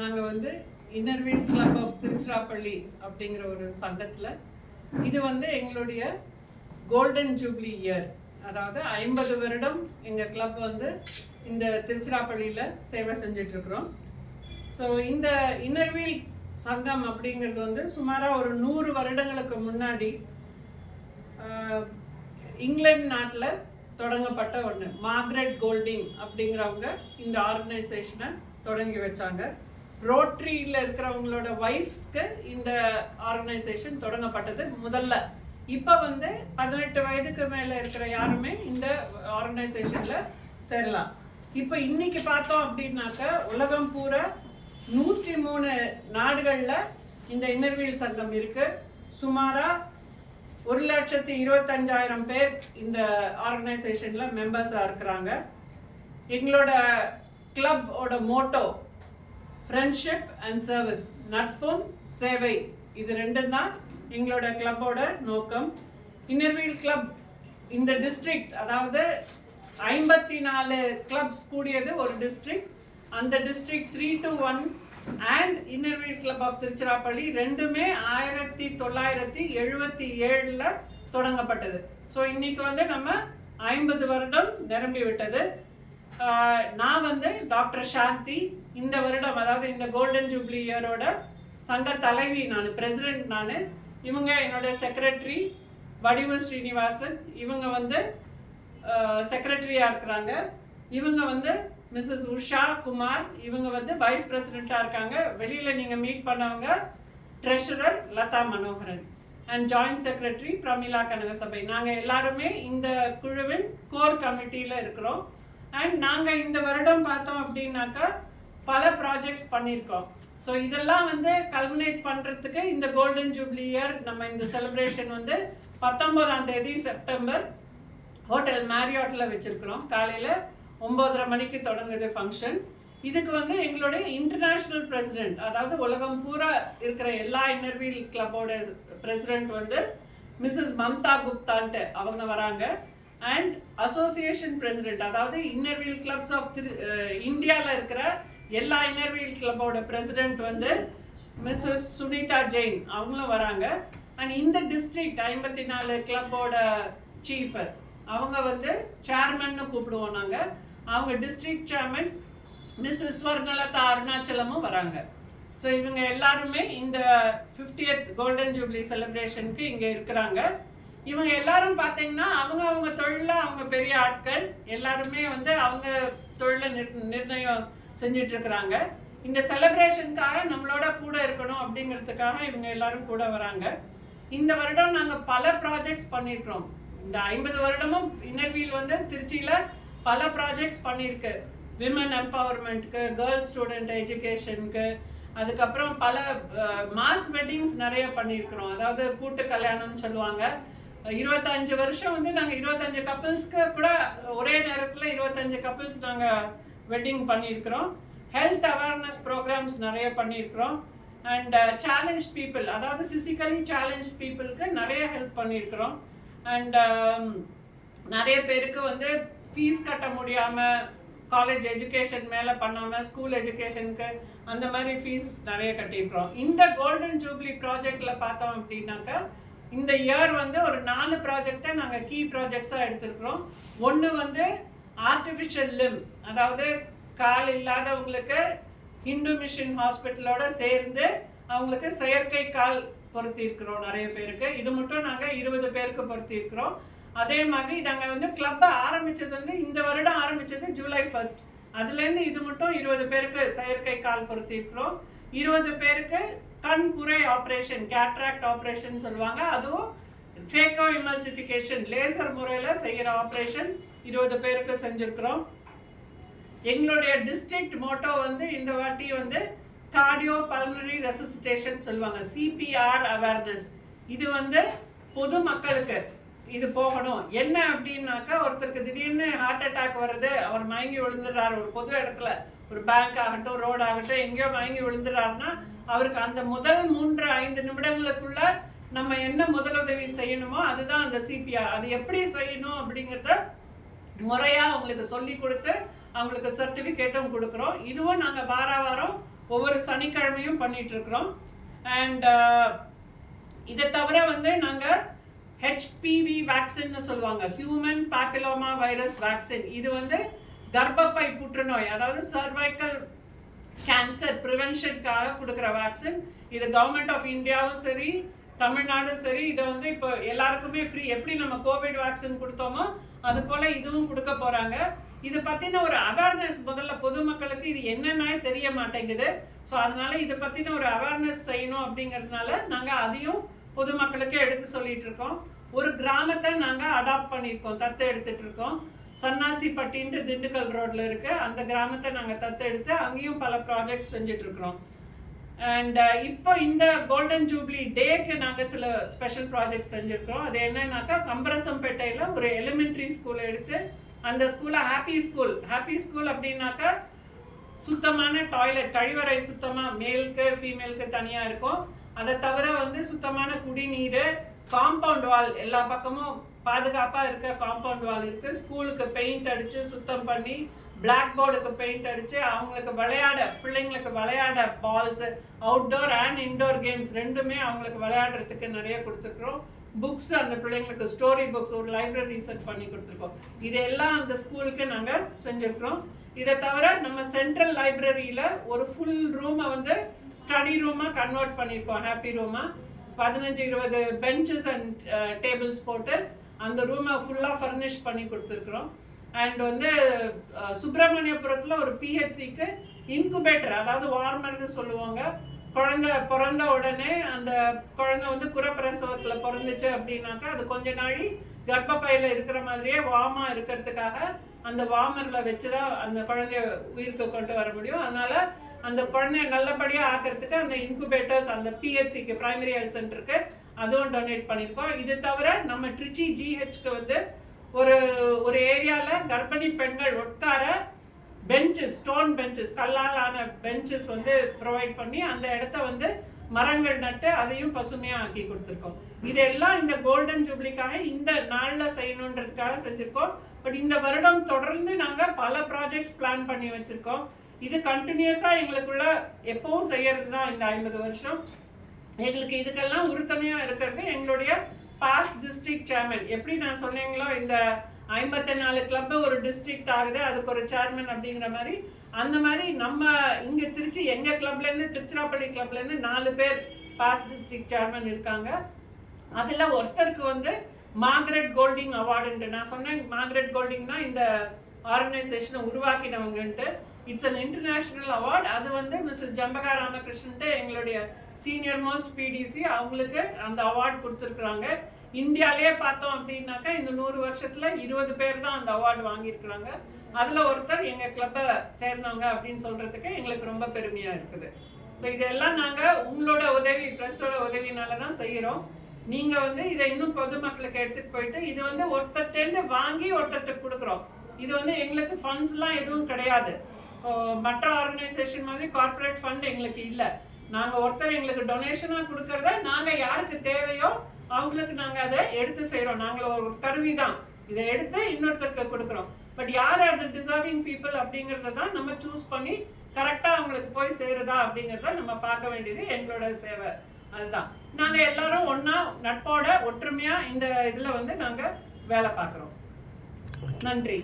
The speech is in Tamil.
நாங்கள் வந்து இன்னர்வீல் கிளப் ஆஃப் திருச்சிராப்பள்ளி அப்படிங்கிற ஒரு சங்கத்தில் இது வந்து எங்களுடைய கோல்டன் ஜூப்ளி இயர், அதாவது 50 வருடம் எங்கள் கிளப் வந்து இந்த திருச்சிராப்பள்ளியில் சேவை செஞ்சிட்ருக்குறோம். ஸோ இந்த இன்னர்வீல் சங்கம் அப்படிங்கிறது வந்து சுமாராக ஒரு 100 வருடங்களுக்கு முன்னாடி இங்கிலாந்து நாட்டில் தொடங்கப்பட்ட ஒன்று. மார்கரெட் கோல்டிங் அப்படிங்கிறவங்க இந்த ஆர்கனைசேஷனை தொடங்கி வச்சாங்க. ரோட்ரியில் இருக்கிறவங்களோட ஒய்ஃப்ஸ்க்கு இந்த ஆர்கனைசேஷன் தொடங்கப்பட்டது முதல்ல. இப்போ வந்து 18 வயதுக்கு மேலே இருக்கிற யாருமே இந்த ஆர்கனைசேஷனில் சேரலாம். இப்போ இன்னைக்கு பார்த்தோம் அப்படின்னாக்க உலகம் பூரா 103 நாடுகளில் இந்த இன்னர்வீல் சங்கம் இருக்குது. சுமாராக 1,25,000 பேர் இந்த ஆர்கனைசேஷனில் மெம்பர்ஸாக இருக்கிறாங்க. எங்களோட கிளப்போட மோட்டோ ஃப்ரெண்ட்ஷிப் அண்ட் சர்வீஸ், நட்பும் சேவை, இது ரெண்டும் தான் எங்களோட கிளப்போட நோக்கம். இன்னர்வீல் கிளப் இந்த டிஸ்ட்ரிக்ட், அதாவது 54 கிளப்ஸ் கூடியது ஒரு டிஸ்ட்ரிக்ட். அந்த district 3 to 1 and inner wheel club of Tiruchirappalli ரெண்டுமே 1977 தொடங்கப்பட்டது. ஸோ இன்னைக்கு வந்து நம்ம 50 வருடம் நிரம்பி விட்டது. நான் வந்து டாக்டர் சாந்தி, இந்த வருடம் அதாவது இந்த கோல்டன் ஜூப்ளி இயரோட சங்க தலைவி நான், பிரசிடென்ட் நான். இவங்க என்னோட செக்ரட்டரி வடிவு ஸ்ரீனிவாசன், இவங்க வந்து செக்ரட்டரியாக இருக்கிறாங்க. இவங்க வந்து மிஸ்ஸஸ் உஷா குமார், இவங்க வந்து வைஸ் பிரசிடெண்ட்டாக இருக்காங்க. வெளியில் நீங்கள் மீட் பண்ணவங்க treasurer Latha Manoharan and joint secretary Pramila Kanagasabai. நாங்கள் எல்லாருமே இந்த குழுவின் கோர் கமிட்டியில் இருக்கிறோம். அண்ட் நாங்கள் இந்த வருடம் பார்த்தோம் அப்படின்னாக்கா பல ப்ராஜெக்ட்ஸ் பண்ணியிருக்கோம். ஸோ இதெல்லாம் வந்து கல்மினேட் பண்ணுறதுக்கு இந்த கோல்டன் ஜூப்ளி இயர் நம்ம இந்த செலிப்ரேஷன் வந்து 19ஆம் தேதி செப்டம்பர் ஹோட்டல் மேரியாட்டில் வச்சுருக்கிறோம். காலையில் 9:30 மணிக்கு தொடங்குது ஃபங்க்ஷன். இதுக்கு வந்து எங்களுடைய இன்டர்நேஷ்னல் பிரசிடெண்ட், அதாவது உலகம் பூரா இருக்கிற எல்லா இன்னர்வீல் கிளப்போட பிரசிடெண்ட் வந்து மிஸ்ஸஸ் மம்தா குப்தான்ட்டு அவங்க வராங்க. அண்ட் அசோசியேஷன் பிரசிடெண்ட், அதாவது இன்னர்வீல் கிளப்ஸ் ஆஃப் இந்தியாவில் இருக்கிற எல்லா இன்னர்வீல் கிளப்போட பிரசிடெண்ட் வந்து மிஸ்ஸஸ் சுனிதா ஜெயின், அவங்களும் வராங்க. அண்ட் இந்த டிஸ்ட்ரிக்ட் 54 கிளப்போட சீஃப், அவங்க வந்து சேர்மன்னு கூப்பிடுவோம் நாங்கள். அவங்க டிஸ்ட்ரிக்ட் சேர்மன் மிஸ்ஸஸ் ஸ்வர்ணலதா அருணாச்சலமும் வராங்க. ஸோ இவங்க எல்லாருமே இந்த 50th கோல்டன் ஜூப்ளி செலிப்ரேஷனுக்கு இங்கே இருக்கிறாங்க. இவங்க எல்லாரும் பார்த்தீங்கன்னா அவங்க தொழிலில் அவங்க பெரிய ஆட்கள், எல்லாருமே வந்து அவங்க தொழிலை நிர்ணயம் செஞ்சிட்டு இருக்கிறாங்க. இந்த செலிப்ரேஷனுக்காக நம்மளோட கூட இருக்கணும் அப்படிங்கிறதுக்காக இவங்க எல்லாரும் கூட வராங்க. இந்த வருடம் நாங்கள் பல ப்ராஜெக்ட்ஸ் பண்ணியிருக்கிறோம். இந்த 50 வருடமும் இன்னர்வீல் வந்து திருச்சியில் பல ப்ராஜெக்ட்ஸ் பண்ணியிருக்கு. விமன் எம்பவர்மெண்ட்க்கு, கேர்ள்ஸ் ஸ்டூடெண்ட் எஜுகேஷனுக்கு, அதுக்கப்புறம் பல மாஸ் வெட்டிங்ஸ் நிறைய பண்ணியிருக்கிறோம். அதாவது கூட்டு கல்யாணம்னு சொல்லுவாங்க. 25 வருஷம் வந்து நாங்கள் 25 கப்பிள்ஸ்க்கு கூட ஒரே நேரத்தில் 25 கப்பிள்ஸ் நாங்கள் வெட்டிங் பண்ணியிருக்கிறோம். ஹெல்த் அவேர்னஸ் ப்ரோக்ராம்ஸ் நிறைய பண்ணியிருக்கிறோம். அண்ட் சேலஞ்ச் பீப்புள், அதாவது ஃபிசிக்கலி சேலஞ்ச் பீப்புளுக்கு நிறைய ஹெல்ப் பண்ணியிருக்கிறோம். அண்ட் நிறைய பேருக்கு வந்து ஃபீஸ் கட்ட முடியாமல், காலேஜ் எஜுகேஷன் மேலே பண்ணாமல் ஸ்கூல் எஜுகேஷனுக்கு அந்த மாதிரி ஃபீஸ் நிறைய கட்டியிருக்கிறோம். இந்த கோல்டன் ஜூப்ளி ப்ராஜெக்டில் பார்த்தோம் அப்படின்னாக்கா இந்த இயர் வந்து ஒரு 4 ப்ராஜெக்டை நாங்கள் கீ ப்ராஜெக்ட்ஸாக எடுத்துருக்குறோம். ஒன்று வந்து ஆர்டிஃபிஷியல் லிம், அதாவது கால் இல்லாதவங்களுக்கு ஹிந்து மிஷன் ஹாஸ்பிட்டலோட சேர்ந்து அவங்களுக்கு செயற்கை கால் பொருத்தியிருக்கிறோம் நிறைய பேருக்கு. இது மட்டும் நாங்கள் 20 பேருக்கு பொருத்தியிருக்கிறோம். அதே மாதிரி நாங்கள் வந்து கிளப்பை ஆரம்பித்தது வந்து இந்த வருடம் ஆரம்பித்தது ஜூலை 1. அதுலேருந்து இது மட்டும் 20 பேருக்கு செயற்கை கால் பொருத்தியிருக்கிறோம். 20 பேருக்கு கண் புரை ஆப்ரேஷன், கேட்ராக்ட் ஆப்ரேஷன் சொல்லுவாங்க, அதுவும் ஃபேக்கோ இமல்சிஃபிகேஷன் லேசர் முறையில் செய்கிற ஆப்ரேஷன் 20 பேருக்கு செஞ்சுருக்கிறோம். எங்களுடைய டிஸ்ட்ரிக்ட் மோட்டோ வந்து இந்த வாட்டி வந்து கார்டியோ பல்மனரி ரெசிஸ்டேஷன் சொல்லுவாங்க, சிபிஆர் அவேர்னஸ். இது வந்து பொது மக்களுக்கு இது போகணும். என்ன அப்படின்னாக்கா, ஒருத்தருக்கு திடீர்னு ஹார்ட் அட்டாக் வருது, அவர் மயங்கி விழுந்துடுறாரு ஒரு பொது இடத்துல, ஒரு பேங்க் ஆகட்டும், ரோடு ஆகட்டும், எங்கேயோ மயங்கி விழுந்துடுறாருன்னா அவருக்கு அந்த முதல் 3-5 நிமிடங்களுக்குள்ள நம்ம என்ன முதலுதவி செய்யணுமோ அதுதான் அந்த சிபிஆர். அது எப்படி செய்யணும் அப்படிங்கிறத முறையாக அவங்களுக்கு சொல்லி கொடுத்து அவங்களுக்கு சர்டிஃபிகேட்டும் கொடுக்குறோம். இதுவும் நாங்கள் வாரம் ஒவ்வொரு சனிக்கிழமையும் பண்ணிட்டு இருக்கிறோம். அண்ட் இதை தவிர வந்து நாங்கள் ஹெச்பிவி வேக்சின்னு சொல்லுவாங்க, ஹியூமன் பேப்பிலோமா வைரஸ் வேக்சின். இது வந்து கர்ப்பப்பை புற்றுநோய், அதாவது சர்வைக்கல் கேன்சர் ப்ரிவென்ஷனுக்காக கொடுக்குற வேக்சின். இது கவர்மெண்ட் ஆஃப் இந்தியாவும் சரி, தமிழ்நாடும் சரி, இதை வந்து இப்போ எல்லாருக்குமே ஃப்ரீ. எப்படி நம்ம கோவிட் வேக்சின் கொடுத்தோமோ அது போல் இதுவும் கொடுக்க போகிறாங்க. இது பற்றின ஒரு அவேர்னஸ் முதல்ல பொதுமக்களுக்கு இது என்னென்ன தெரிய மாட்டேங்குது. ஸோ அதனால இதை பற்றின ஒரு அவேர்னஸ் செய்யணும் அப்படிங்கிறதுனால நாங்கள் அதையும் பொதுமக்களுக்கு எடுத்து சொல்லிட்டு இருக்கோம். ஒரு கிராமத்தை நாங்கள் அடாப்ட் பண்ணியிருக்கோம், தத்து எடுத்துட்டு இருக்கோம். சன்னாசிப்பட்டின்ட்டு திண்டுக்கல் ரோட்ல இருக்கு, அந்த கிராமத்தை நாங்கள் தத்து எடுத்து அங்கேயும் பல ப்ராஜெக்ட்ஸ் செஞ்சுட்டு இருக்கிறோம். அண்ட் இப்போ இந்த கோல்டன் ஜூப்ளி டேக்கு நாங்கள் சில ஸ்பெஷல் ப்ராஜெக்ட்ஸ் செஞ்சுருக்கிறோம். அது என்னன்னாக்கா கம்பரசம்பேட்டையில் ஒரு எலிமெண்ட்ரி ஸ்கூல் எடுத்து அந்த ஸ்கூலை ஹாப்பி ஸ்கூல் அப்படின்னாக்கா சுத்தமான டாய்லெட், கழிவறை சுத்தமாக மேலுக்கு ஃபீமேலுக்கு தனியாக இருக்கும். அதை தவிர வந்து சுத்தமான குடிநீர், காம்பவுண்ட் வால் எல்லா பக்கமும் பாதுகாப்பாக இருக்க காம்பவுண்ட் வால் இருக்குது. ஸ்கூலுக்கு பெயிண்ட் அடித்து சுத்தம் பண்ணி, பிளாக் போர்டுக்கு பெயிண்ட் அடித்து அவங்களுக்கு பிள்ளைங்களுக்கு விளையாட balls, outdoor and indoor games ரெண்டுமே அவங்களுக்கு விளையாடுறதுக்கு நிறைய கொடுத்துருக்குறோம். புக்ஸ் அந்த பிள்ளைங்களுக்கு ஸ்டோரி புக்ஸ் ஒரு லைப்ரரி செட் பண்ணி கொடுத்துருக்கோம். இதெல்லாம் அந்த ஸ்கூலுக்கு நாங்கள் செஞ்சுருக்கிறோம். இதை தவிர நம்ம சென்ட்ரல் லைப்ரரியில் ஒரு ஃபுல் ரூமை வந்து ஸ்டடி ரூமாக கன்வெர்ட் பண்ணியிருக்கோம், ஹாப்பி ரூமாக. 15-20 பெஞ்சஸ் அண்ட் டேபிள்ஸ் போட்டு அந்த ரூமை ஃபுல்லாக ஃபர்னிஷ் பண்ணி கொடுத்துருக்குறோம். அண்ட் வந்து சுப்பிரமணியபுரத்தில் ஒரு பிஹெச்சிக்கு இன்குபேட்டர், அதாவது வார்மர்னு சொல்லுவாங்க. குழந்தை பிறந்த உடனே அந்த குழந்தை வந்து குறப்பிரசவத்தில் பிறந்துச்சு அப்படின்னாக்கா அது கொஞ்ச நாளி கர்ப்பப்பையில் இருக்கிற மாதிரியே வார்மாக இருக்கிறதுக்காக அந்த வார்மரில் வச்சு தான் அந்த குழந்தைய உயிருக்கு கொண்டு வர முடியும். அதனால அந்த குழந்தைய நல்லபடியாக ஆக்கிறதுக்கு அந்த இன்குபேட்டர்ஸ் அந்த பிஹெச்சிக்கு, பிரைமரி ஹெல்த் சென்டருக்கு அதுவும் டொனேட் பண்ணியிருக்கோம். இது தவிர நம்ம ட்ரிச்சி ஜிஹெச்க்கு வந்து ஒரு ஏரியாவில் கர்ப்பிணி பெண்கள் உட்கார பெஞ்சஸ், ஸ்டோன் பெஞ்சஸ், கல்லால் ஆன பெஞ்சஸ் வந்து ப்ரொவைட் பண்ணி அந்த இடத்த வந்து மரங்கள் நட்டு அதையும் பசுமையாக ஆக்கி கொடுத்துருக்கோம். இதெல்லாம் இந்த கோல்டன் ஜூப்ளிக்காக இந்த நாளில் செய்யணுன்றதுக்காக செஞ்சுருக்கோம். பட் இந்த வருடம் தொடர்ந்து நாங்கள் பல ப்ராஜெக்ட்ஸ் பிளான் பண்ணி வச்சுருக்கோம். இது கண்டினியூஸாக எங்களுக்குள்ள எப்பவும் செய்யறது தான் இந்த 50 வருஷம். எங்களுக்கு இதுக்கெல்லாம் உறுதுணையாக இருக்கிறது எங்களுடைய பாஸ்ட் டிஸ்ட்ரிக்ட் சேர்மன். எப்படி நான் சொன்னீங்களோ இந்த 54 கிளப்பு ஒரு டிஸ்ட்ரிக்ட் ஆகுது, அதுக்கு ஒரு சேர்மன் அப்படிங்கிற மாதிரி, அந்த மாதிரி நம்ம இங்கே திருச்சி எங்கள் கிளப்லேருந்து திருச்சிராப்பள்ளி கிளப்லேருந்து 4 பேர் பாஸ்ட் டிஸ்ட்ரிக்ட் சேர்மன் இருக்காங்க. அதில் ஒருத்தருக்கு வந்து மார்கரெட் கோல்டிங் அவார்டுன்ட்டு நான் சொன்னேன். மார்கரெட் கோல்டிங்னா இந்த ஆர்கனைசேஷனை உருவாக்கினவங்கன்ட்டு. It's an international award. அது வந்து மிஸ்ஸஸ் ஜம்பகா ராமகிருஷ்ணன்ட்டு எங்களுடைய சீனியர் மோஸ்ட் பிடிசி, அவங்களுக்கு அந்த அவார்டு கொடுத்துருக்குறாங்க. இந்தியாவிலே பார்த்தோம் அப்படின்னாக்கா இந்த 100 வருஷத்தில் 20 பேர் தான் அந்த அவார்டு வாங்கியிருக்கிறாங்க. அதில் ஒருத்தர் எங்கள் கிளப்பை சேர்ந்தவங்க அப்படின்னு சொல்கிறதுக்கு எங்களுக்கு ரொம்ப பெருமையாக இருக்குது. ஸோ இதெல்லாம் நாங்கள் உங்களோட உதவி, ப்ரெஸ்ஸோட உதவினால தான் செய்கிறோம். நீங்கள் வந்து இதை இன்னும் பொதுமக்களுக்கு எடுத்துகிட்டு போயிட்டு இது வந்து ஒருத்தர்கிட்டேருந்து வாங்கி ஒருத்தர்கிட்ட கொடுக்குறோம். இது வந்து எங்களுக்கு ஃபண்ட்ஸ்லாம் எதுவும் கிடையாது. மற்ற ஆர்கனைசேஷன் மாதிரி கார்பரேட் ஃபண்ட் எங்களுக்கு இல்லை. நாங்கள் ஒருத்தர் எங்களுக்கு டொனேஷனாக கொடுக்கறத நாங்கள் யாருக்கு தேவையோ அவங்களுக்கு நாங்கள் அதை எடுத்து செய்கிறோம். நாங்கள் ஒரு கருவி தான், இதை எடுத்து இன்னொருத்தருக்கு கொடுக்குறோம். பட் யார் அது டிசர்விங் பீப்புள் அப்படிங்கிறத தான் நம்ம சூஸ் பண்ணி கரெக்டாக அவங்களுக்கு போய் சேருதா அப்படிங்கிறத நம்ம பார்க்க வேண்டியது எங்களோட சேவை. அதுதான் நாங்கள் எல்லாரும் ஒன்றா நட்போட ஒற்றுமையாக இந்த இதில் வந்து நாங்கள் வேலை பார்க்குறோம். நன்றி.